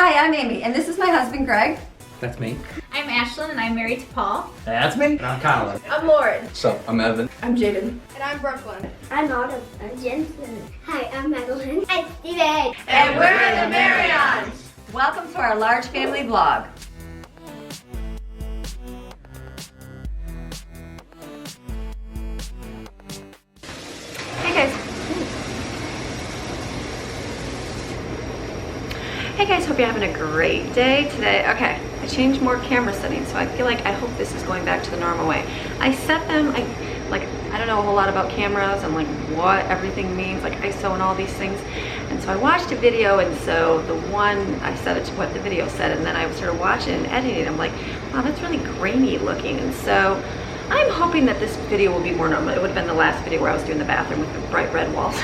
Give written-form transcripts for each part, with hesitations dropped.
Hi, I'm Amy, and this is my husband, Greg. That's me. I'm Ashlyn, and I'm married to Paul. That's me. And I'm Connor. I'm Lauren. So, I'm Evan. I'm Jaden. And I'm Brooklyn. I'm Autumn. I'm Jensen. Hi, I'm Madeline. I'm Steven. And we're the Maryons. Welcome to our large family vlog. Hey guys. Hey guys, hope you're having a great day today. Okay, I changed more camera settings, so I feel like I hope this is going back to the normal way. I set them, I don't know a whole lot about cameras and like what everything means, like ISO and all these things. And so I watched a video, and so the one, I set it to what the video said, and then I started watching and editing. I'm like, wow, that's really grainy looking. And so I'm hoping that this video will be more normal. It would have been the last video where I was doing the bathroom with the bright red walls.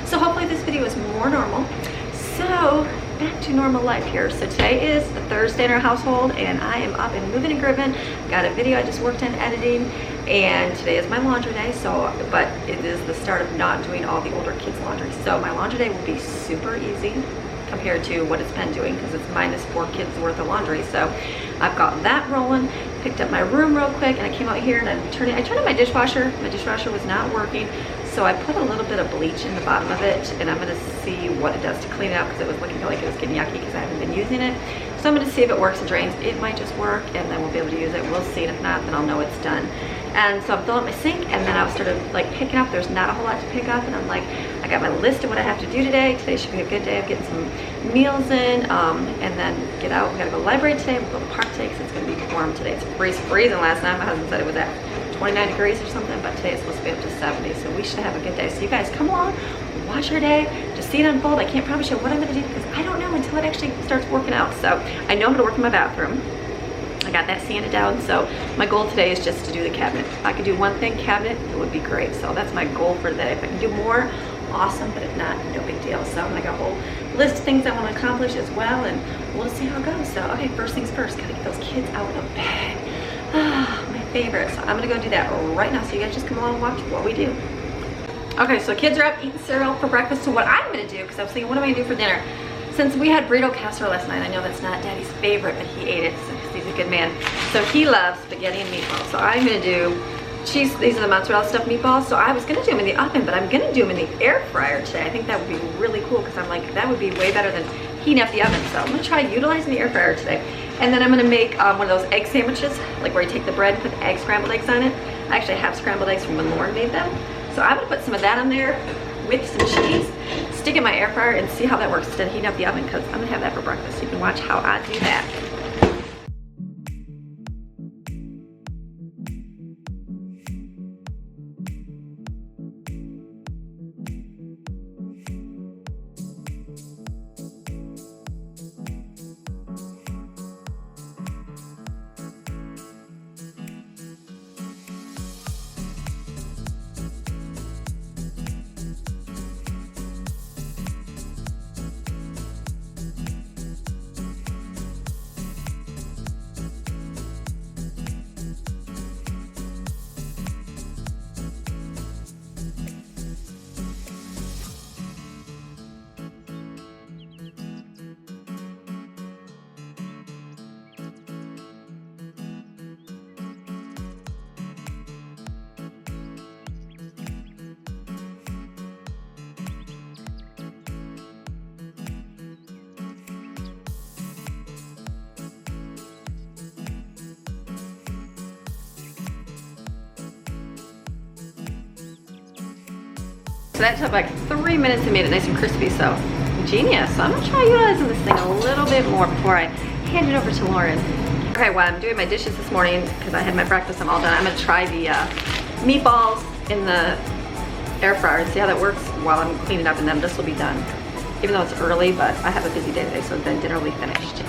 So hopefully this video is more normal. So back to normal life here. So today is a Thursday in our household, and I am up and moving and grooving. Got a video I just worked on editing, and today is my laundry day. So, but it is the start of not doing all the older kids' laundry. So my laundry day will be super easy compared to what it's been doing, because it's minus 4 kids worth of laundry. So I've got that rolling. Picked up my room real quick, and I came out here and I turned on my dishwasher. My dishwasher was not working. So I put a little bit of bleach in the bottom of it, and I'm gonna see what it does to clean it out, because it was looking like it was getting yucky because I haven't been using it. So I'm gonna see if it works and drains. It might just work, and then we'll be able to use it. We'll see, and if not, then I'll know it's done. And so I'm filling up my sink, and then I started like picking up. There's not a whole lot to pick up, and I'm like, I got my list of what I have to do today. Today should be a good day of getting some meals in, and then get out. We gotta go to the library today. We'll go to the park today because it's gonna be warm today. It's freezing last night. My husband said it was at 29 degrees or something, but today it's supposed to be up to 70, so we should have a good day. So you guys come along, watch our day, just see it unfold. I can't promise you what I'm gonna do because I don't know until it actually starts working out. So I know I'm gonna work in my bathroom. I got that sanded down, so my goal today is just to do the cabinet. If I could do one thing cabinet, it would be great. So that's my goal for today. If I can do more, awesome, but if not, no big deal. So I got a whole list of things I want to accomplish as well, and we'll see how it goes. So okay, first things first, gotta get those kids out of bed. Ah, my favorite. So I'm gonna go do that right now, so you guys just come along and watch what we do. Okay, so kids are up eating cereal for breakfast. So what I'm gonna do, because I was thinking, what am I gonna do for dinner? Since we had burrito casserole last night, I know that's not Daddy's favorite, but he ate it because he's a good man. So he loves spaghetti and meatballs. So I'm gonna do cheese. These are the mozzarella stuffed meatballs. So I was gonna do them in the oven, but I'm gonna do them in the air fryer today. I think that would be really cool, because I'm like, that would be way better than heating up the oven. So I'm gonna try utilizing the air fryer today. And then I'm gonna make one of those egg sandwiches, like where you take the bread and put scrambled eggs on it. I actually have scrambled eggs from when Lauren made them. So I'm gonna put some of that on there with some cheese, stick it in my air fryer, and see how that works instead of heating up the oven, because I'm gonna have that for breakfast. You can watch how I do that. So that took like 3 minutes and made it nice and crispy, so genius. So I'm gonna try utilizing this thing a little bit more before I hand it over to Lauren. Okay, while I'm doing my dishes this morning, because I had my breakfast, I'm all done, I'm gonna try the meatballs in the air fryer and see how that works while I'm cleaning up, and then this will be done. Even though it's early, but I have a busy day today, so then dinner will be finished.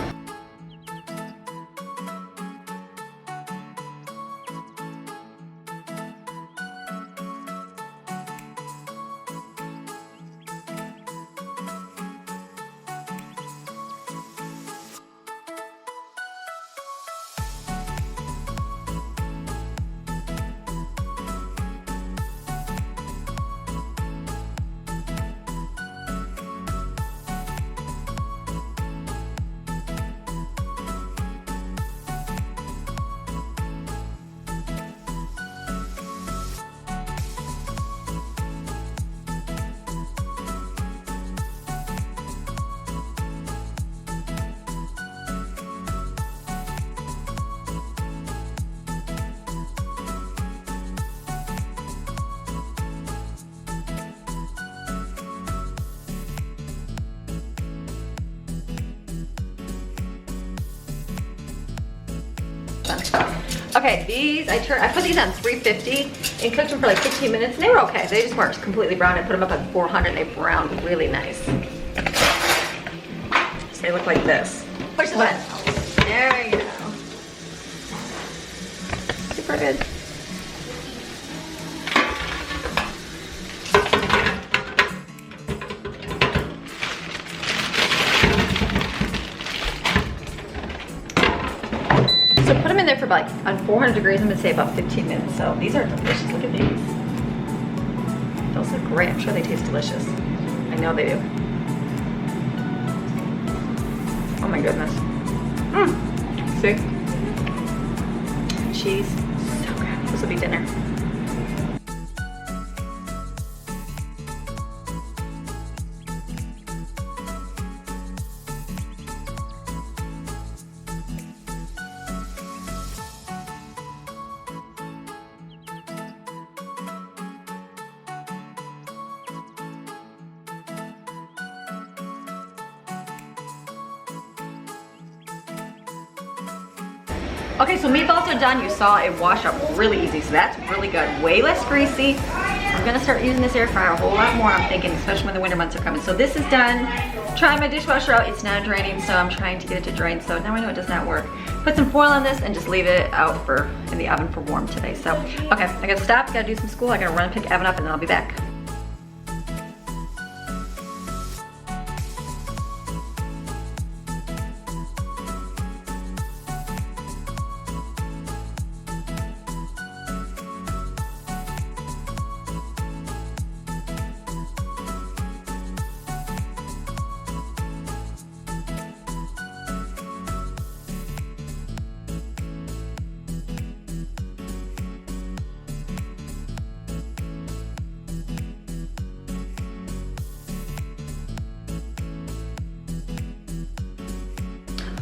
fun stuff. Okay, these, I put these on 350 and cooked them for like 15 minutes and they were okay. They just weren't completely brown. I put them up at 400 and they browned really nice. So they look like this. Push the button. There you go. Super good. So put them in there for like on 400 degrees. I'm gonna say about 15 minutes. So these are delicious. Look at these. Those look great. I'm sure they taste delicious. I know they do. Oh my goodness. See? Cheese. So good. This will be dinner. Okay, so meatballs are done. You saw it wash up really easy, so that's really good. Way less greasy. I'm gonna start using this air fryer a whole lot more, I'm thinking, especially when the winter months are coming. So this is done. Trying my dishwasher out, it's not draining, so I'm trying to get it to drain. So now I know it does not work. Put some foil on this and just leave it out in the oven for warm today. So, okay, I gotta stop, gotta do some school. I gotta run and pick Evan up and then I'll be back.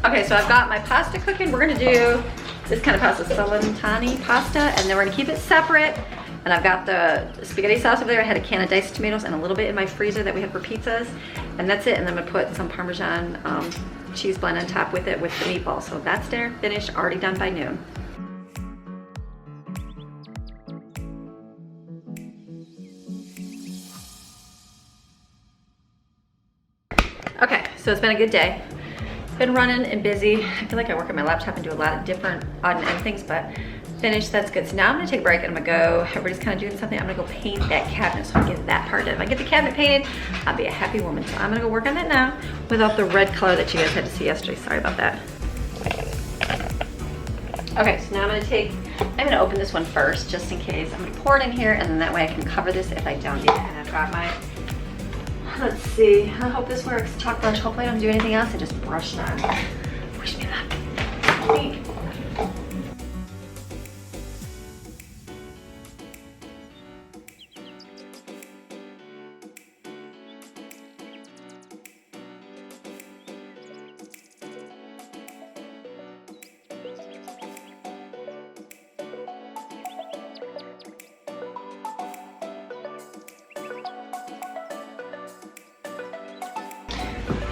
Okay, so I've got my pasta cooking. We're gonna do this kind of pasta, Salentani pasta, and then we're gonna keep it separate. And I've got the spaghetti sauce over there. I had a can of diced tomatoes and a little bit in my freezer that we have for pizzas. And that's it, and then I'm gonna put some Parmesan cheese blend on top with it with the meatballs. So that's dinner, finished, already done by noon. Okay, so it's been a good day. Been running and busy. I feel like I work on my laptop and do a lot of different odd and end things, but finished, that's good. So now I'm gonna take a break and I'm gonna go, everybody's kind of doing something, I'm gonna go paint that cabinet so I can get that part done. If I get the cabinet painted, I'll be a happy woman. So I'm gonna go work on that now without the red color that you guys had to see yesterday. Sorry about that. Okay, so now I'm gonna open this one first just in case. I'm gonna pour it in here and then that way I can cover this if I don't need it. And I've got my, let's see, I hope this works. Chalk brush, hopefully I don't do anything else. I just brush it on. Wish me luck.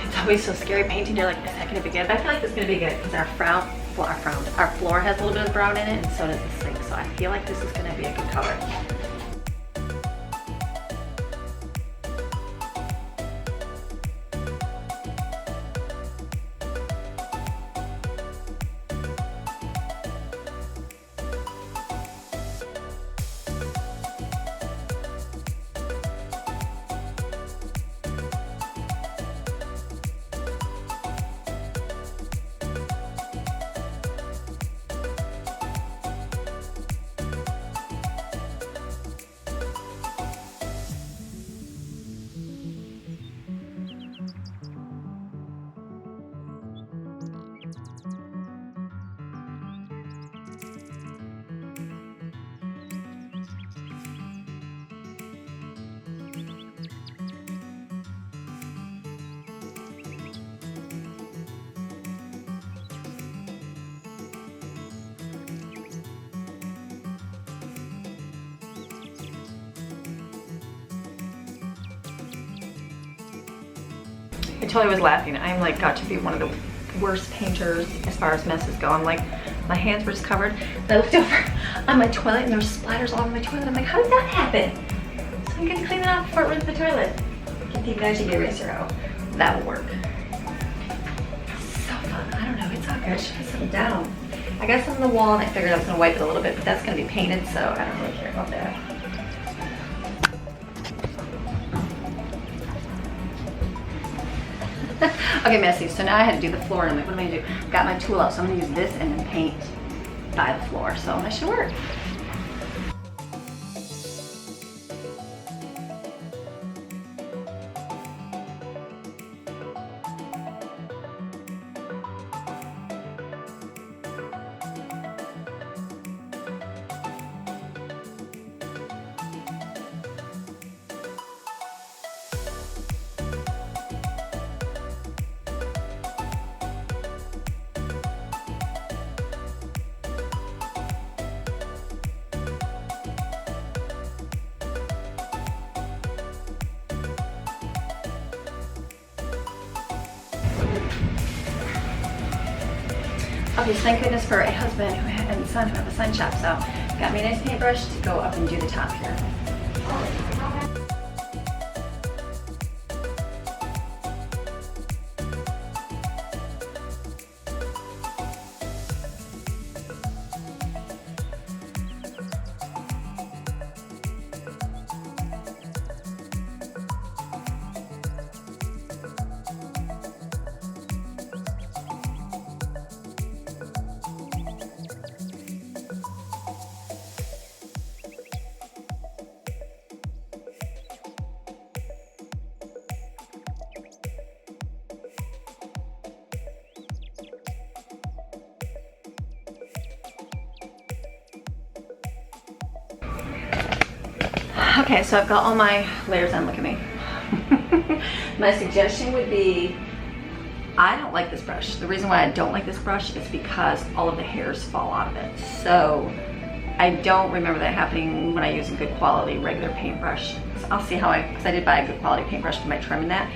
It's always so scary painting. You're like, is that gonna be good? But I feel like this is gonna be good because our floor has a little bit of brown in it, and so does the sink. So I feel like this is gonna be a good color. I totally was laughing. I'm like got to be one of the worst painters as far as messes go. I'm like, my hands were just covered. And I looked over on my toilet and there were splatters all over my toilet. I'm like, how did that happen? So I'm gonna clean it off before it runs the toilet. Get the magic eraser out. That will work. So fun. I don't know, it's all good. I should put something down. I got some on the wall and I figured I was gonna wipe it a little bit, but that's gonna be painted, so I don't really care about that. Okay, messy. So now I had to do the floor, and I'm like, what am I gonna do? Got my tool out, so I'm gonna use this and then paint by the floor. So that should work. Okay, so thank goodness for a husband and son who have a sign shop, so got me a nice paintbrush to go up and do the top here. Okay, so I've got all my layers on. Look at me. My suggestion would be, I don't like this brush. The reason why I don't like this brush is because all of the hairs fall out of it. So I don't remember that happening when I use a good quality regular paintbrush. So I'll see how because I did buy a good quality paintbrush for my trim and that.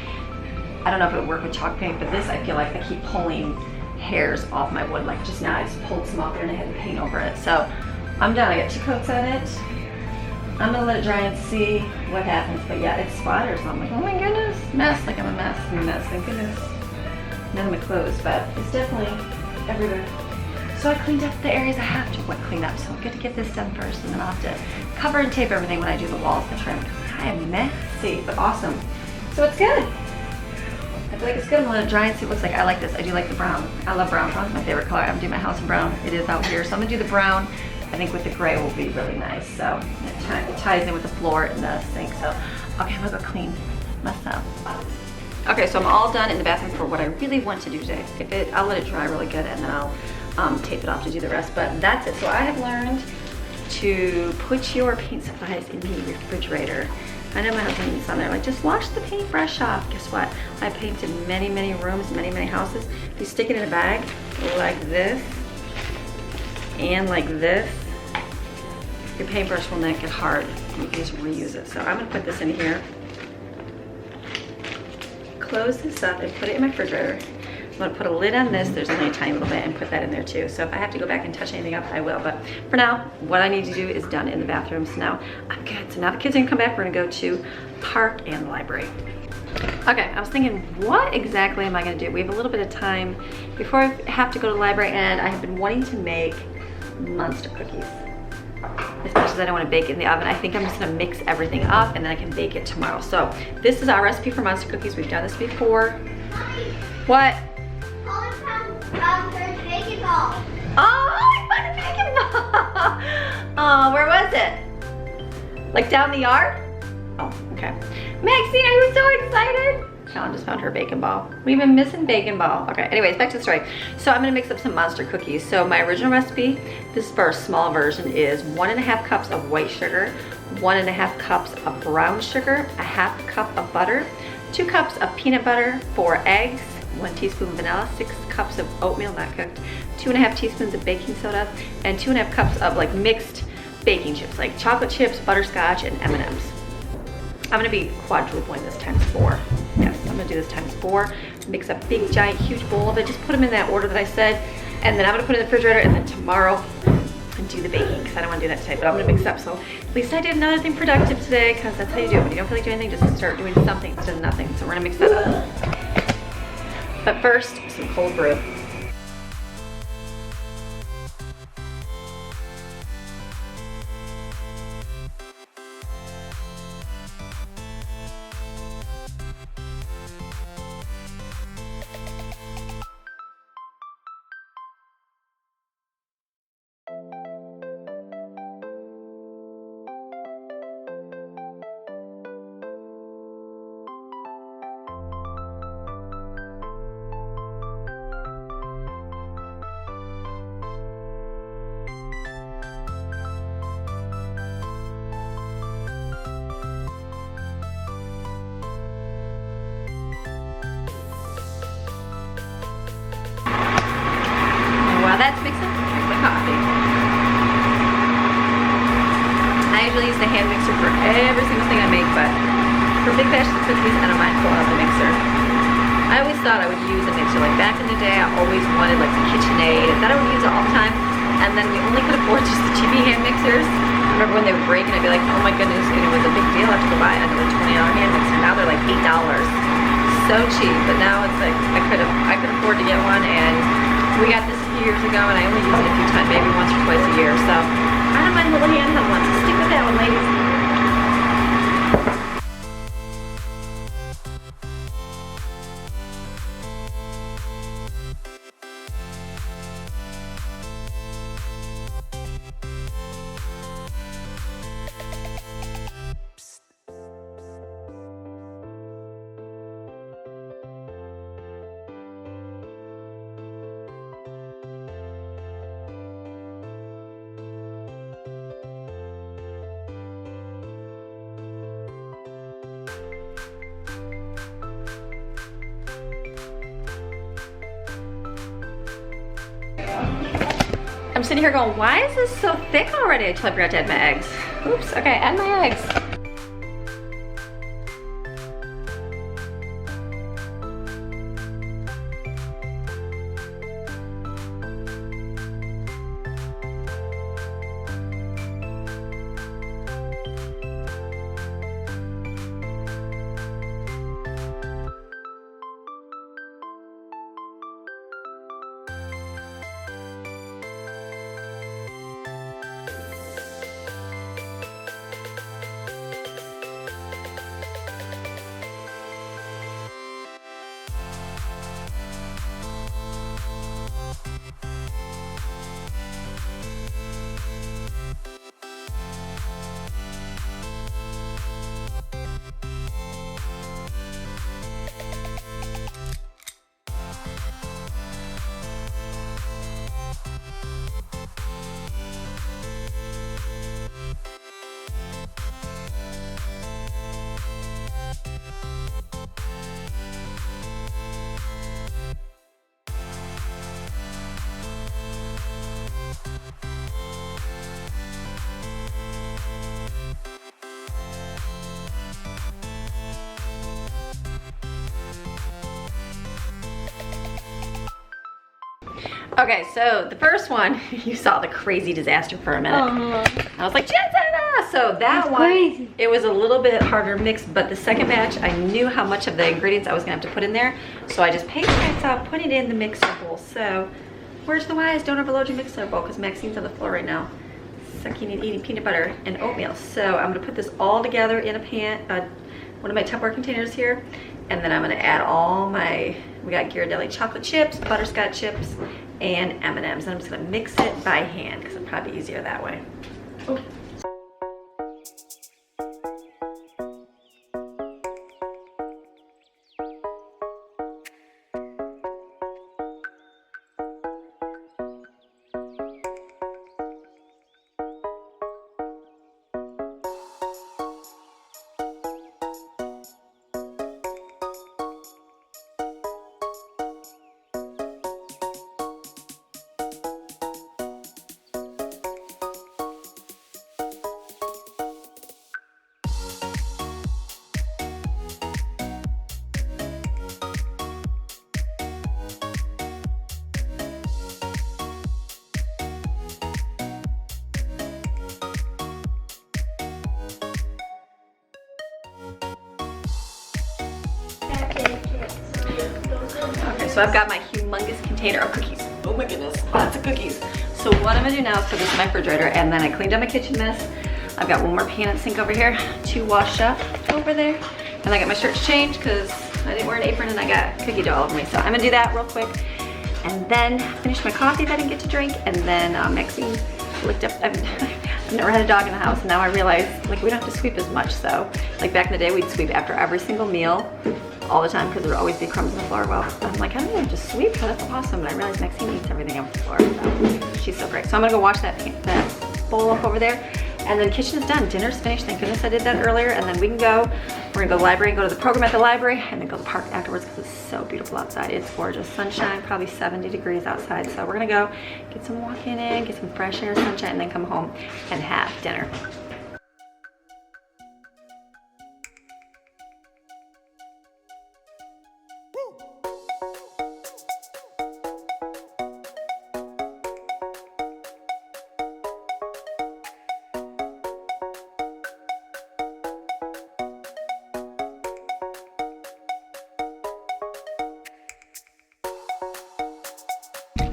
I don't know if it would work with chalk paint, but this I feel like I keep pulling hairs off my wood. Like just now I just pulled some off there and I had to paint over it. So I'm done. I got 2 coats on it. I'm gonna let it dry and see what happens. But yeah, it splatters. I'm like, oh my goodness, mess. Like I'm a mess. Thank goodness. None of my clothes, but it's definitely everywhere. So I cleaned up the areas I have to clean up. So I'm good to get this done first, and then I'll have to cover and tape everything when I do the walls and trim. I am messy, but awesome. So it's good. I feel like it's good. I'm gonna let it dry and see what it looks like. I like this. I do like the brown. I love brown. Brown's my favorite color. I'm gonna do my house in brown. It is out here. So I'm gonna do the brown. I think with the gray will be really nice. So it ties in with the floor and the sink. So, okay, I'm gonna go clean myself. Okay, so I'm all done in the bathroom for what I really want to do today. I'll let it dry really good and then I'll tape it off to do the rest. But that's it. So I have learned to put your paint supplies in the refrigerator. I know my husband's on there like, just wash the paintbrush off. Guess what? I painted many, many rooms, many, many houses. If you stick it in a bag like this, and like this, your paintbrush will not get hard. You can just reuse it. So I'm gonna put this in here, close this up and put it in my refrigerator. I'm gonna put a lid on this, there's only a tiny little bit, and put that in there too. So if I have to go back and touch anything up, I will. But for now, what I need to do is done in the bathroom. So now I'm good. So now the kids are gonna come back, we're gonna go to park and the library. Okay, I was thinking, what exactly am I gonna do? We have a little bit of time before I have to go to the library, and I have been wanting to make monster cookies. As much as I don't want to bake it in the oven, I think I'm just going to mix everything up and then I can bake it tomorrow. So this is our recipe for monster cookies. We've done this before. What? Baking ball. Oh, I found a baking ball. Oh, where was it? Like down the yard? Oh, okay. Maxine, are you so excited? Helen just found her bacon ball. We've been missing bacon ball. Okay, anyways, back to the story. So I'm gonna mix up some monster cookies. So my original recipe, this is for our small version, is 1.5 cups of white sugar, 1.5 cups of brown sugar, 1/2 cup of butter, 2 cups of peanut butter, 4 eggs, 1 teaspoon vanilla, 6 cups of oatmeal, not cooked, 2.5 teaspoons of baking soda, and 2.5 cups of like mixed baking chips, like chocolate chips, butterscotch, and M&Ms. I'm gonna be quadrupling this times 4. Yes, I'm gonna do this times 4. mix a big, giant, huge bowl of it. Just put them in that order that I said. And then I'm gonna put it in the refrigerator, and then tomorrow and do the baking, because I don't want to do that today, but I'm gonna mix up. So at least I did another thing productive today, because that's how you do it. When you don't feel like doing anything, just start doing something instead of nothing. So we're gonna mix that up. But first, some cold brew. While that's mixing, drink my coffee. I usually use the hand mixer for every single thing I make, but for big batches of cookies, I don't mind pulling out the mixer. I always thought I would use a mixer. Like back in the day, I always wanted like the KitchenAid, and thought I would use it all the time. And then we only could afford just the cheapy hand mixers. I remember when they would break, and I'd be like, oh my goodness, and it was a big deal. I have to go buy another $20 hand mixer. Now they're like $8. So cheap, but now it's like I could afford to get one, and we got this a few years ago, and I only use it a few times, maybe once or twice a year. So I don't mind little handheld ones. So stick with that one, ladies. I'm sitting here going, why is this so thick already? Until I forgot to add my eggs. Oops, okay, add my eggs. Okay, so the first one, you saw the crazy disaster for a minute. I was like, Jensen! So that one, crazy. It was a little bit harder mixed, but the second batch, I knew how much of the ingredients I was gonna have to put in there. So I just paced myself, put it in the mixer bowl. So, where's the wise? Don't overload your mixer bowl, because Maxine's on the floor right now, sucking and eating peanut butter and oatmeal. So I'm gonna put this all together in a pan, one of my Tupperware containers here. And then I'm gonna add all my, we got Ghirardelli chocolate chips, butterscotch chips, and M&Ms. And I'm just gonna mix it by hand because it's probably easier that way. Oh. so I've got my humongous container of cookies. Oh my goodness, lots of cookies. So what I'm gonna do now is put this in my refrigerator, and then I cleaned up my kitchen mess. I've got one more pan and sink over here, 2 washed up over there, and I got my shirts changed because I didn't wear an apron and I got cookie dough all over me. So I'm gonna do that real quick, and then finish my coffee that I didn't get to drink, and then Maxine licked up. I've never had a dog in the house, and now I realize like we don't have to sweep as much. So like back in the day, we'd sweep after every single meal, all the time, because there would always be crumbs on the floor. Well, I'm like, I don't even have to sweep, so that's awesome. And I realized Maxine eats everything off the floor, so she's so great. So I'm gonna go wash that bowl up over there, and then kitchen is done. Dinner's finished. Thank goodness I did that earlier, and then we can go. We're gonna go to the library, go to the program at the library, and then go to the park afterwards because it's so beautiful outside. It's gorgeous. Sunshine, probably 70 degrees outside. So we're gonna go get some walking in, get some fresh air, sunshine, and then come home and have dinner.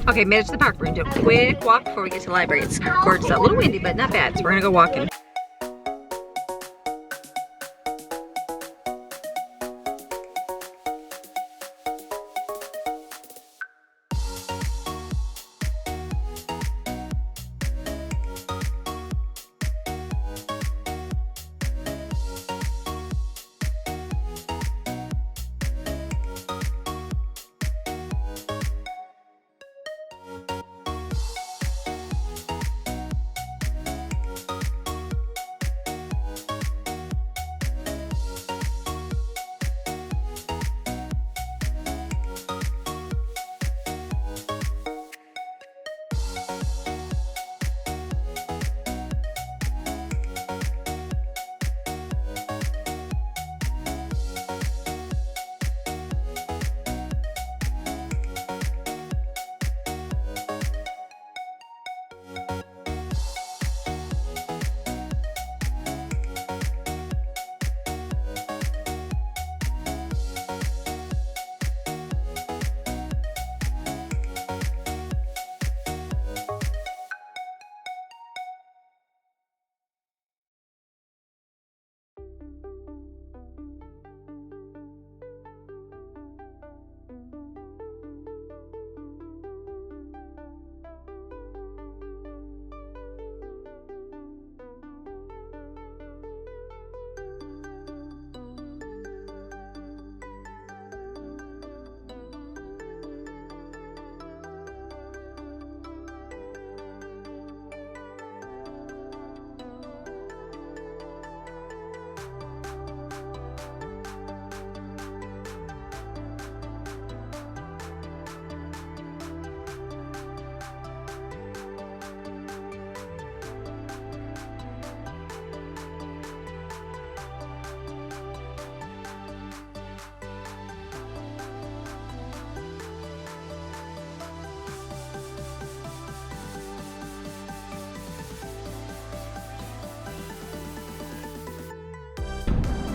Okay, made it to the park. We're gonna do a quick walk before we get to the library. It's gorgeous, a little windy, but not bad. So we're gonna go walking.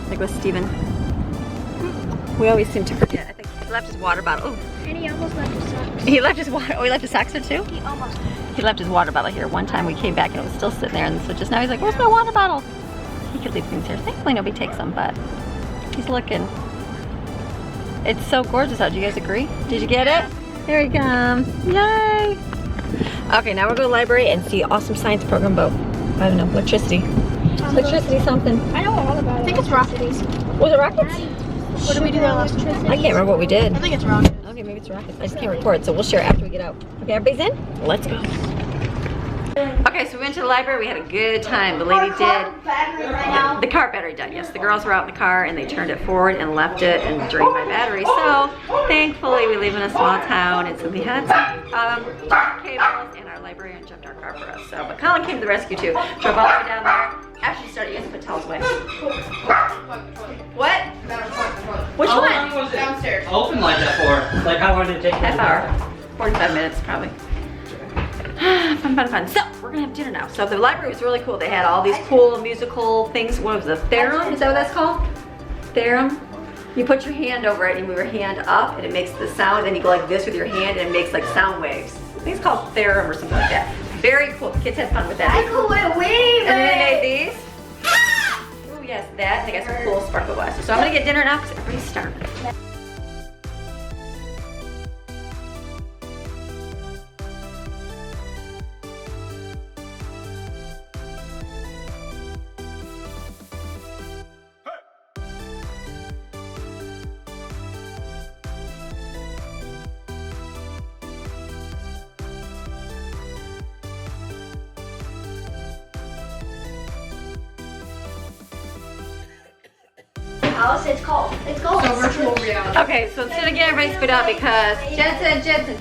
Like with Steven. We always seem to forget. I think he left his water bottle. Oh. And he almost left his socks. He left his water. Oh, he left his socks there too? He almost. He left his water bottle here. One time we came back and it was still sitting there, and so just now he's like, where's my water bottle? He could leave things here. Thankfully nobody takes them, but he's looking. It's so gorgeous out. Do you guys agree? Did you get it? Here he comes. Yay! Okay, now we'll go to the library and see awesome science program boat. I don't know, electricity. Electricity something. I know all about it. I think it's rockets. Was it rockets? What did we do electricity? I can't remember what we did. I think it's rockets. Okay, maybe it's rockets. I just can't record, so we'll share after we get out. Okay, everybody's in? Let's go. Okay, so we went to the library. We had a good time. The lady did. The car battery died, yes. The girls were out in the car and they turned it forward and left it and drained my battery. So thankfully we live in a small town, and so we had some cables, and our librarian jumped our car for us. So, but Colin came to the rescue too. Drove all the way down there. After she started, you have to put towels away. What? Which How one? long was it Downstairs. open like that for? Like how long did it take? Half hour. 45 minutes probably. Fun, fun, fun. So, we're gonna have dinner now. So the library was really cool. They had all these cool musical things. What was it? Theorem? Is that what that's called? Theorem? You put your hand over it and you move your hand up and it makes the sound, and you go like this with your hand and it makes like sound waves. I think it's called theorem or something like that. Very cool. Kids had fun with that. I go away. And then they made these. Oh yes, that. They got some cool sparkle glasses. So I'm gonna get dinner now because everybody's starving. Alice, it's cold. It's cold. So virtual reality. Okay, so instead of getting everybody spit out because Jensen.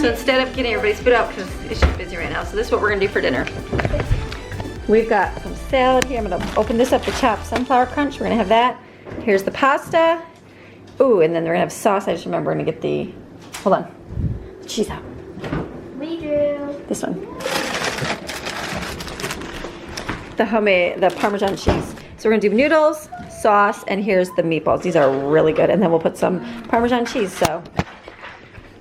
So instead of getting everybody spit out because it's just busy right now. So this is what we're gonna do for dinner. We've got some salad here. I'm gonna open this up to chop sunflower crunch. We're gonna have that. Here's the pasta. Ooh, and then we're gonna have sauce. I just remember we're gonna get the, hold on, cheese out. We do. This one. The Parmesan cheese. So we're gonna do noodles, sauce, and here's the meatballs. These are really good. And then we'll put some Parmesan cheese. So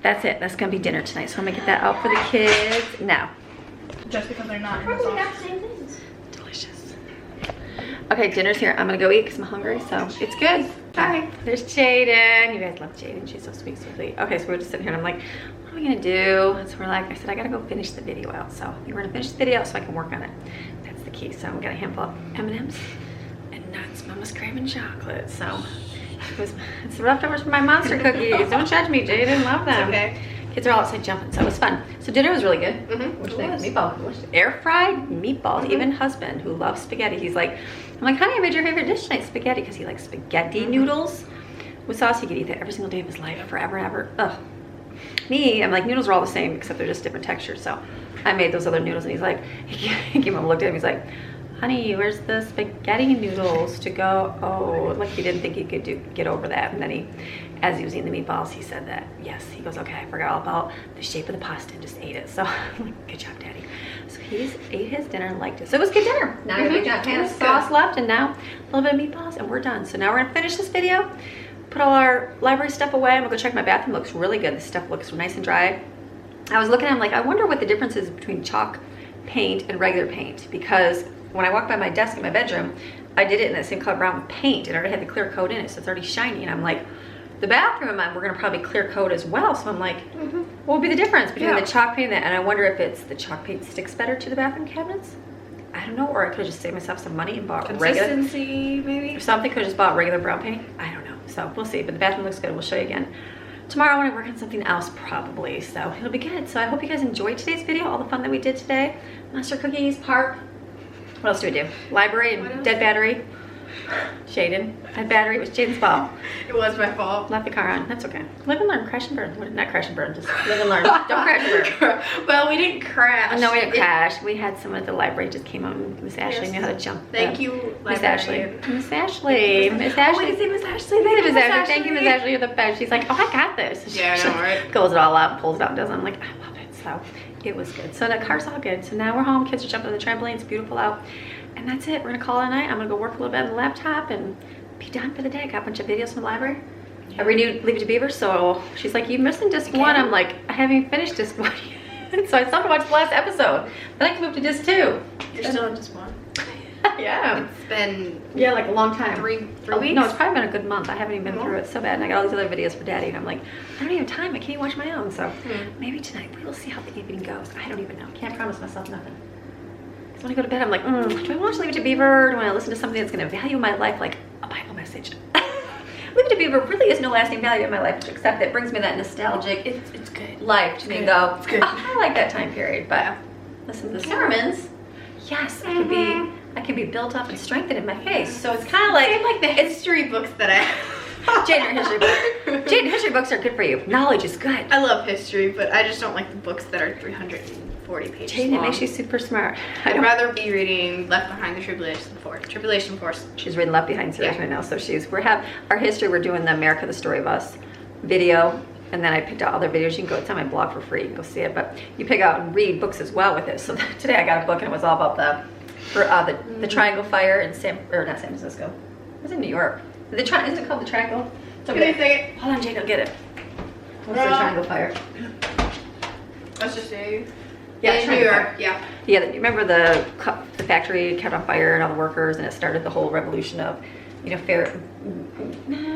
that's it. That's gonna be dinner tonight. So I'm gonna get that out for the kids now. Just because they're not in the We sauce. got the same things. Delicious. Okay, dinner's here. I'm gonna go eat because I'm hungry. So it's good. Hi. There's Jaden. You guys love Jaden. She's so sweet, so sweet. Okay, so we're just sitting here and I'm like, what are we gonna do? And so we're like, I said, I gotta go finish the video out. So we're gonna finish the video so I can work on it. That's the key. So I'm gonna handful of M&Ms and nuts. Mama's craving chocolate. So it's the leftovers from my monster cookies. Don't judge me, Jaden. Love them. Okay. Kids are all outside jumping, so it was fun. So dinner was really good. What you think? Meatball. Air fried meatballs. Even husband, who loves spaghetti, he's like, I'm like, honey, I made your favorite dish tonight, spaghetti, because he likes spaghetti noodles with sauce. He could eat that every single day of his life, forever and ever. Ugh. Me, I'm like, noodles are all the same, except they're just different textures. So I made those other noodles, and he's like, he came up and looked at him, he's like, honey, where's the spaghetti noodles to go? Oh, like he didn't think he could get over that. And then he, as he was eating the meatballs, he said that, yes, he goes, okay, I forgot all about the shape of the pasta and just ate it. So I'm like, good job, Daddy. So he's ate his dinner and liked it. So it was good dinner. Now we got kind of sauce left and now a little bit of meatballs and we're done. So now we're gonna finish this video, put all our library stuff away. I'm gonna go check my bathroom. It looks really good. The stuff looks nice and dry. I was looking at him like, I wonder what the difference is between chalk paint and regular paint, because when I walked by my desk in my bedroom, I did it in that same color brown with paint. It already had the clear coat in it, so it's already shiny. And I'm like, the bathroom, we're gonna probably clear coat as well. So I'm like, what would be the difference between the chalk paint and that? And I wonder if it's the chalk paint sticks better to the bathroom cabinets. I don't know, or I could have just saved myself some money and bought regular. Consistency, maybe? Or something, could have just bought regular brown paint. I don't know, so we'll see. But the bathroom looks good, we'll show you again. Tomorrow when I work on something else probably, so it'll be good. So I hope you guys enjoyed today's video, all the fun that we did today. Monster cookies, park. What else do we do? Library and dead battery. Jaden. Dead battery. It was Jaden's fault. It was my fault. Left the car on. That's okay. Live and learn. Crash and burn. Not crash and burn. Just live and learn. Don't crash and burn. Well, we didn't crash. No, we didn't crash. We had someone at the library just came out and Miss Ashley knew how to jump. Thank you, Miss Ashley. Miss Ashley. Miss Oh, Ashley. wait, say Miss Ashley. Thank you, Miss Miss Ashley. Thank you, Miss Ashley. Ashley. You're the best. She's like, oh, I got this. Yeah, I know, right? Goes it all out, pulls it out, and does it. I'm like, I love it. So it was good. So the car's all good. So now we're home. Kids are jumping on the trampoline. It's beautiful out. And that's it. We're gonna call it a night. I'm gonna go work a little bit on the laptop and be done for the day. I got a bunch of videos from the library. I renewed Leave It to Beaver, so she's like, you missing disc 1? I'm like, I haven't even finished disc 1 yet. So I still have to watch the last episode. Then I can move to disc 2. You're still on just one? Yeah. It's been Like a long time. three weeks? No, it's probably been a good month. I haven't even been through it so bad. And I got all these other videos for Daddy, and I'm like, I don't even have time. I can't even watch my own. So maybe tonight, we'll see how the evening goes. I don't even know. Can't promise myself nothing. Because when I go to bed, I'm like, do I want to Leave It to Beaver? Do I want to listen to something that's going to value my life like a Bible message? Leave It to Beaver really is no lasting value in my life, except that it brings me that nostalgic It's good. life to me and go, It's good. oh, I like that time period. But listen to the sermons, yes, I could be built up and strengthened in my faith. So it's kind of like the history books that I have. Jane, history books. Jane, history books are good for you. Knowledge is good. I love history, but I just don't like the books that are 340 pages Jane, long. it makes you super smart. I'd rather be reading Left Behind the Tribulation Force. She's reading Left Behind series Yeah. right now. So our history, we're doing the America, the Story of Us video. And then I picked out other videos. You can go, it's on my blog for free. You can go see it. But you pick out and read books as well with it. So today I got a book and it was all about the Triangle Fire in not San Francisco. It was in New York. Is it called the triangle? It's over Give me a there. second. Hold on, Jake, I'll get it. What's the triangle fire? Let's just say. Yeah, in New triangle York. fire. Yeah. Yeah, you remember the factory kept on fire and all the workers, and it started the whole revolution of, you know,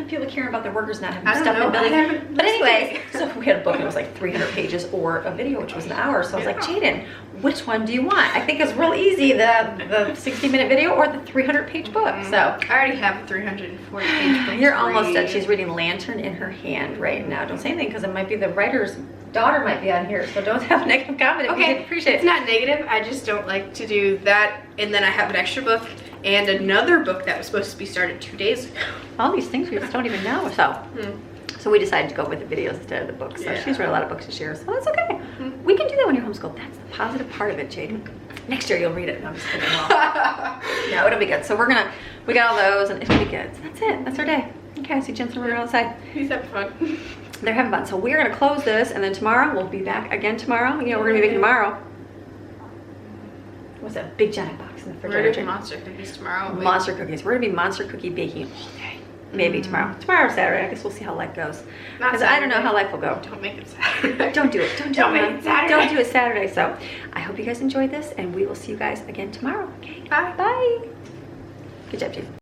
people caring about their workers not having I don't stuff in know. the I building. haven't But anyway, listened. so we had a book and it was like 300 pages or a video, which was an hour. So I was like, Jaden, which one do you want? I think it's real easy, the 60-minute video or the 300-page book. So I already have a 340-page book. you're almost done. She's reading Lantern in her hand right now. Don't say anything because it might be the writer's daughter might be on here, so don't have a negative comment if you didn't appreciate It's it. not negative. I just don't like to do that. And then I have an extra book and another book that was supposed to be started 2 days ago. All these things we just don't even know. So we decided to go with the videos instead of the books. So Yeah. she's read a lot of books this year, so that's okay. We can do that when you're homeschooled. That's the positive part of it, Jaden. Next year you'll read it. No, I'm just kidding. No, it'll be good. So we got all those and it'll be good. So that's it. That's our day. Okay, I see Jensen running outside. He's having fun. They're having fun. So we're gonna close this and then tomorrow we'll be back again tomorrow. You know, we're gonna be making tomorrow. What's that big giant box in the We're refrigerator? doing monster cookies tomorrow. Monster cookies. We're gonna be monster cookie baking all day. Maybe tomorrow. Tomorrow or Saturday. I guess we'll see how life goes. Not Because I don't know Saturday. how life will go. Don't make it Saturday. Don't do it. Don't do Don't it. make Mom. it Saturday. Don't do it Saturday. So I hope you guys enjoyed this and we will see you guys again tomorrow. Okay. Bye. Bye. Good job, Jason.